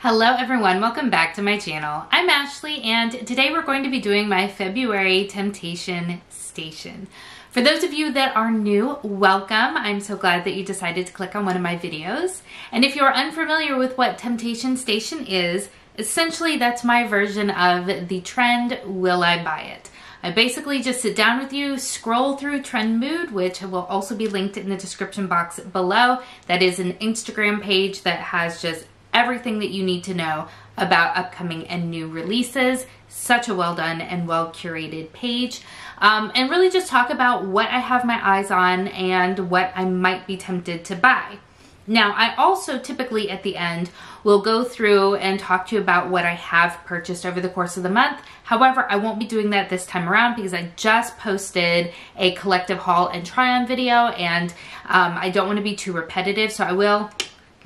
Hello everyone, welcome back to my channel. I'm Ashley and today we're going to be doing my February Temptation Station. For those of you that are new, welcome. I'm so glad that you decided to click on one of my videos. And if you're unfamiliar with what Temptation Station is, essentially that's my version of the trend, will I buy it? I basically just sit down with you, scroll through Trend Mood, which will also be linked in the description box below. That is an Instagram page that has just everything that you need to know about upcoming and new releases. Such a well done and well curated page. And really just talk about what I have my eyes on and what I might be tempted to buy. Now, I also typically at the end will go through and talk to you about what I have purchased over the course of the month. However, I won't be doing that this time around because I just posted a collective haul and try on video, and I don't want to be too repetitive, so I will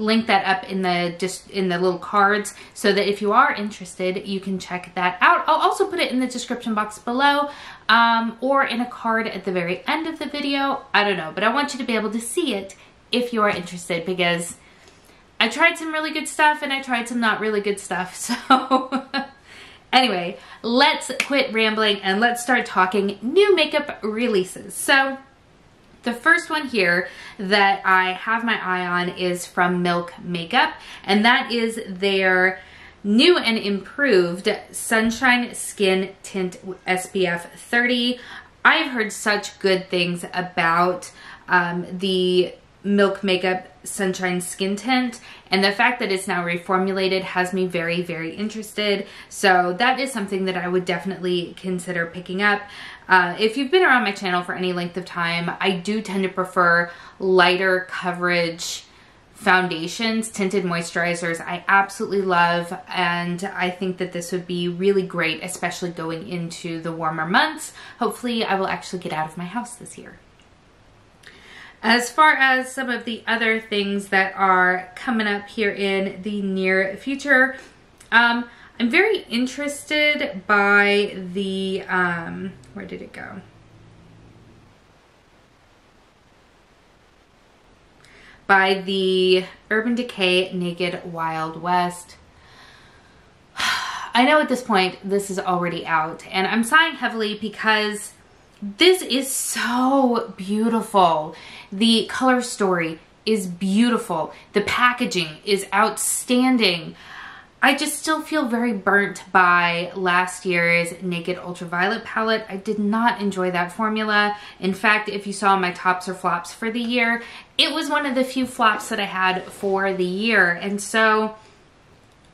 link that up in the little cards so that if you are interested, you can check that out. I'll also put it in the description box below or in a card at the very end of the video. I don't know, but I want you to be able to see it if you are interested, because I tried some really good stuff and I tried some not really good stuff. So anyway, let's quit rambling and let's start talking new makeup releases. So the first one here that I have my eye on is from Milk Makeup, and that is their new and improved Sunshine Skin Tint SPF 30. I've heard such good things about the Milk Makeup Sunshine Skin Tint, and the fact that it's now reformulated has me very, very interested. So that is something that I would definitely consider picking up. If you've been around my channel for any length of time, I do tend to prefer lighter coverage foundations. Tinted moisturizers I absolutely love, and I think that this would be really great, especially going into the warmer months. Hopefully I will actually get out of my house this year. As far as some of the other things that are coming up here in the near future, I'm very interested by the, where did it go? By the Urban Decay Naked Wild West. I know at this point this is already out, and I'm sighing heavily because this is so beautiful. The color story is beautiful. The packaging is outstanding. I just still feel very burnt by last year's Naked Ultraviolet palette. I did not enjoy that formula. In fact, if you saw my tops or flops for the year, it was one of the few flops that I had for the year. And so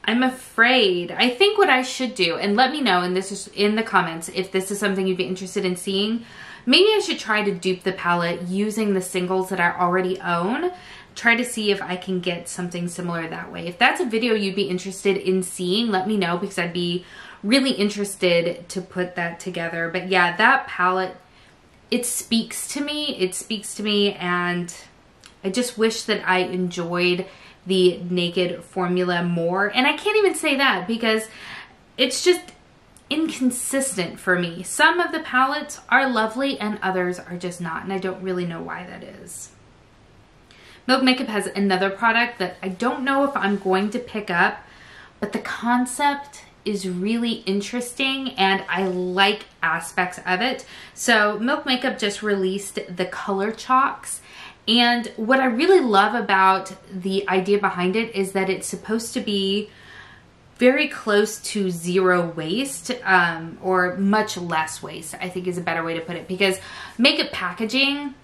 I'm afraid, I think what I should do, and let me know, and this is in the comments, if this is something you'd be interested in seeing, maybe I should try to dupe the palette using the singles that I already own. Try to see if I can get something similar that way. If that's a video you'd be interested in seeing, let me know, because I'd be really interested to put that together. But yeah, that palette, it speaks to me. It speaks to me, and I just wish that I enjoyed the Naked formula more. And I can't even say that because it's just inconsistent for me. Some of the palettes are lovely and others are just not, and I don't really know why that is. Milk Makeup has another product that I don't know if I'm going to pick up, but the concept is really interesting and I like aspects of it. So Milk Makeup just released the Color Chalks, and what I really love about the idea behind it is that it's supposed to be very close to zero waste, or much less waste, I think is a better way to put it, because makeup packaging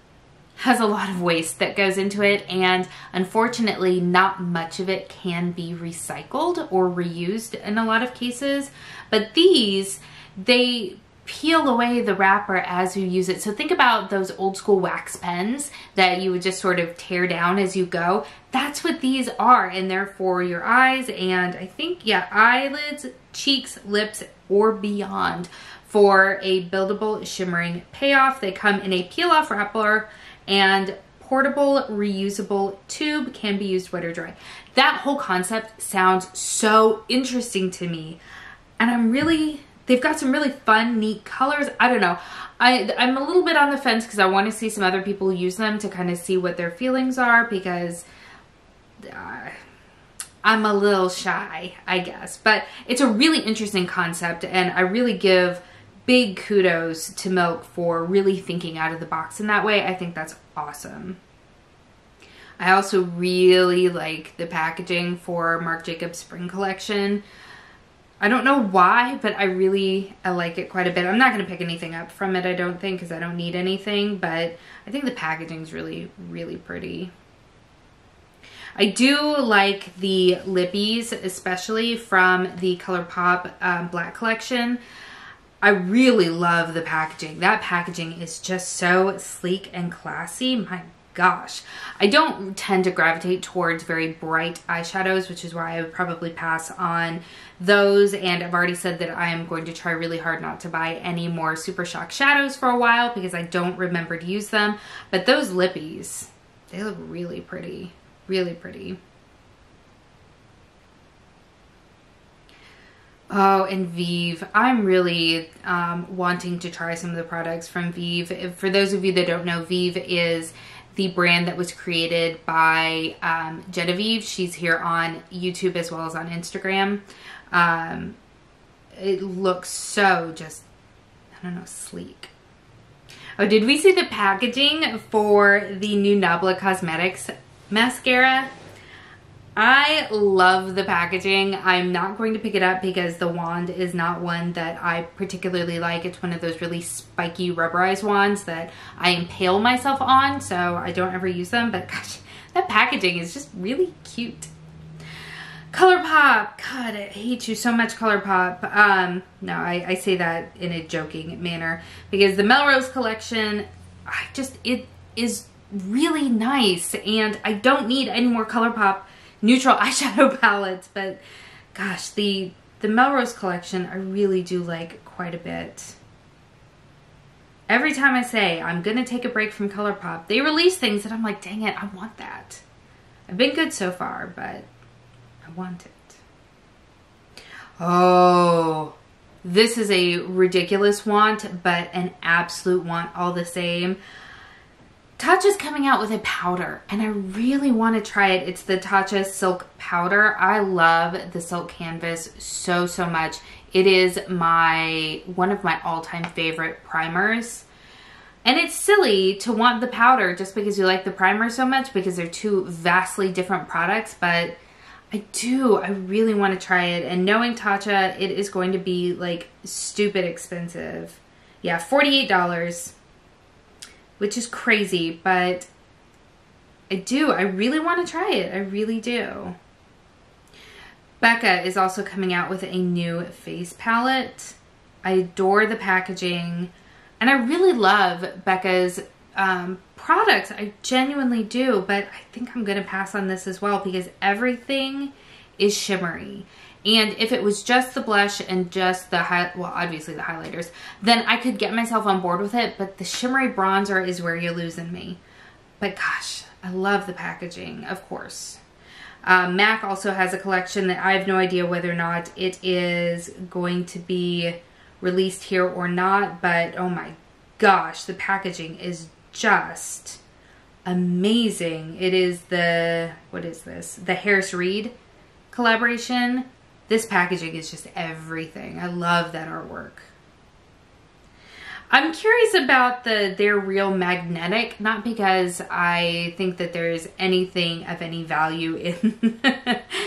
has a lot of waste that goes into it, and unfortunately not much of it can be recycled or reused in a lot of cases. But these, they peel away the wrapper as you use it. So think about those old school wax pens that you would just sort of tear down as you go. That's what these are, and they're for your eyes and I think, yeah, eyelids, cheeks, lips, or beyond for a buildable shimmering payoff. They come in a peel-off wrapper and portable reusable tube, can be used wet or dry. That whole concept sounds so interesting to me, and they've got some really fun, neat colors. I don't know. I'm a little bit on the fence because I want to see some other people use them to kind of see what their feelings are, because I'm a little shy, I guess. But it's a really interesting concept, and I really give big kudos to Milk for really thinking out of the box in that way. I think that's awesome. I also really like the packaging for Marc Jacobs Spring Collection. I don't know why, but I like it quite a bit. I'm not going to pick anything up from it, I don't think, because I don't need anything, but I think the packaging's really, really pretty. I do like the lippies, especially from the Colourpop Black Collection. I really love the packaging. That packaging is just so sleek and classy. My gosh. I don't tend to gravitate towards very bright eyeshadows, which is why I would probably pass on those. And I've already said that I am going to try really hard not to buy any more Super Shock shadows for a while because I don't remember to use them. But those lippies, they look really pretty. Really pretty. Oh, and Vive. I'm really wanting to try some of the products from Vive. For those of you that don't know, Vive is the brand that was created by Genevieve. She's here on YouTube as well as on Instagram. It looks so just, I don't know, sleek. Oh, did we see the packaging for the new Nabla Cosmetics mascara? I love the packaging. I'm not going to pick it up because the wand is not one that I particularly like. It's one of those really spiky rubberized wands that I impale myself on, so I don't ever use them. But gosh, that packaging is just really cute. Colourpop. God, I hate you so much, Colourpop. No, I say that in a joking manner because the Melrose collection, it is really nice, and I don't need any more Colourpop neutral eyeshadow palettes, but gosh, the Melrose collection I really do like quite a bit. Every time I say I'm gonna take a break from Colourpop, they release things that I'm like, dang it, I want that. I've been good so far, but I want it. Oh, this is a ridiculous want, but an absolute want all the same. Tatcha's coming out with a powder, and I really want to try it. It's the Tatcha Silk Powder. I love the Silk Canvas so, so much. It is one of my all-time favorite primers. And it's silly to want the powder just because you like the primer so much because they're two vastly different products, but I really want to try it. And knowing Tatcha, it is going to be like stupid expensive. Yeah, $48. Which is crazy, but I really want to try it. I really do. Becca is also coming out with a new face palette. I adore the packaging, and I really love Becca's products. I genuinely do, but I think I'm going to pass on this as well because everything is shimmery. And if it was just the blush and just the obviously the highlighters, then I could get myself on board with it. But the shimmery bronzer is where you're losing me. But gosh, I love the packaging, of course. MAC also has a collection that I have no idea whether or not it is going to be released here or not. But oh my gosh, the packaging is just amazing. It is what is this? The Harris Reed collaboration. This packaging is just everything. I love that artwork. I'm curious about They're Real Magnetic, not because I think that there's anything of any value in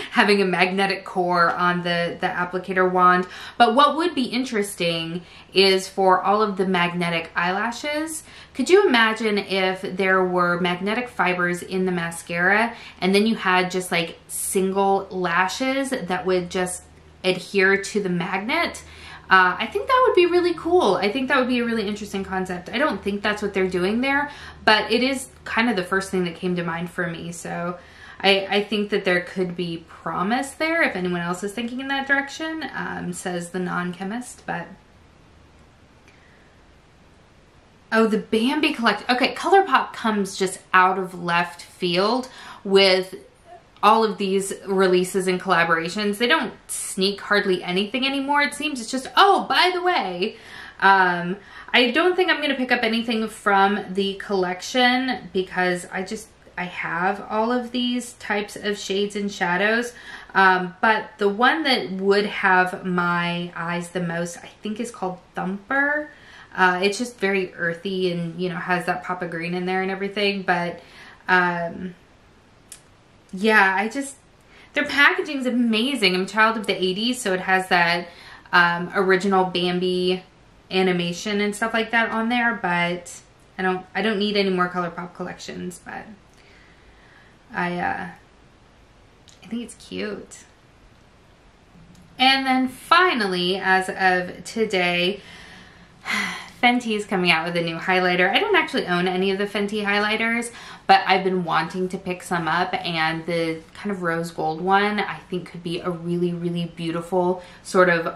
having a magnetic core on the applicator wand, but what would be interesting is for all of the magnetic eyelashes. Could you imagine if there were magnetic fibers in the mascara and then you had just like single lashes that would just adhere to the magnet? I think that would be really cool. I think that would be a really interesting concept. I don't think that's what they're doing there, but it is kind of the first thing that came to mind for me. So I think that there could be promise there if anyone else is thinking in that direction, says the non-chemist. But oh, the Bambi collection. Okay, Colourpop comes just out of left field with all of these releases and collaborations. They don't sneak hardly anything anymore. It seems it's just, oh, by the way, I don't think I'm going to pick up anything from the collection because I have all of these types of shades and shadows. But the one that would have my eyes the most, I think, is called Thumper. It's just very earthy and, you know, has that pop of green in there and everything. But yeah, their packaging is amazing. I'm a child of the 80s, so it has that original Bambi animation and stuff like that on there. But I don't need any more Colourpop collections. But I think it's cute. And then finally, as of today, Fenty is coming out with a new highlighter. I don't actually own any of the Fenty highlighters, but I've been wanting to pick some up, and the kind of rose gold one I think could be a really, really beautiful sort of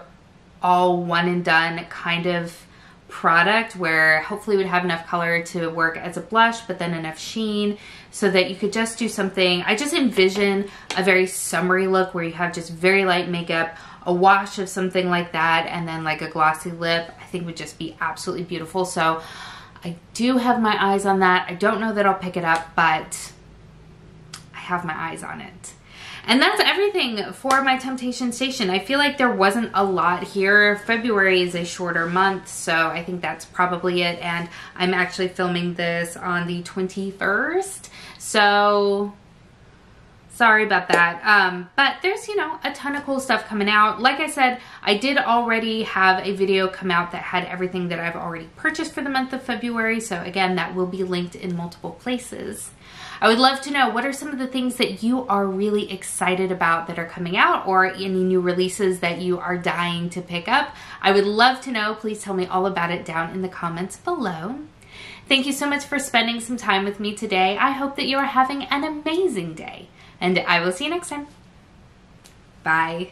all one and done kind of product, where hopefully it would have enough color to work as a blush, but then enough sheen so that you could just do something. I just envision a very summery look where you have just very light makeup, a wash of something like that, and then like a glossy lip. I think would just be absolutely beautiful. So I do have my eyes on that. I don't know that I'll pick it up, but I have my eyes on it. And that's everything for my Temptation Station. I feel like there wasn't a lot here. February is a shorter month, so I think that's probably it. And I'm actually filming this on the 21st, so sorry about that. But there's, you know, a ton of cool stuff coming out. Like I said, I did already have a video come out that had everything that I've already purchased for the month of February. So again, that will be linked in multiple places. I would love to know, what are some of the things that you are really excited about that are coming out, or any new releases that you are dying to pick up? I would love to know. Please tell me all about it down in the comments below. Thank you so much for spending some time with me today. I hope that you are having an amazing day, and I will see you next time. Bye.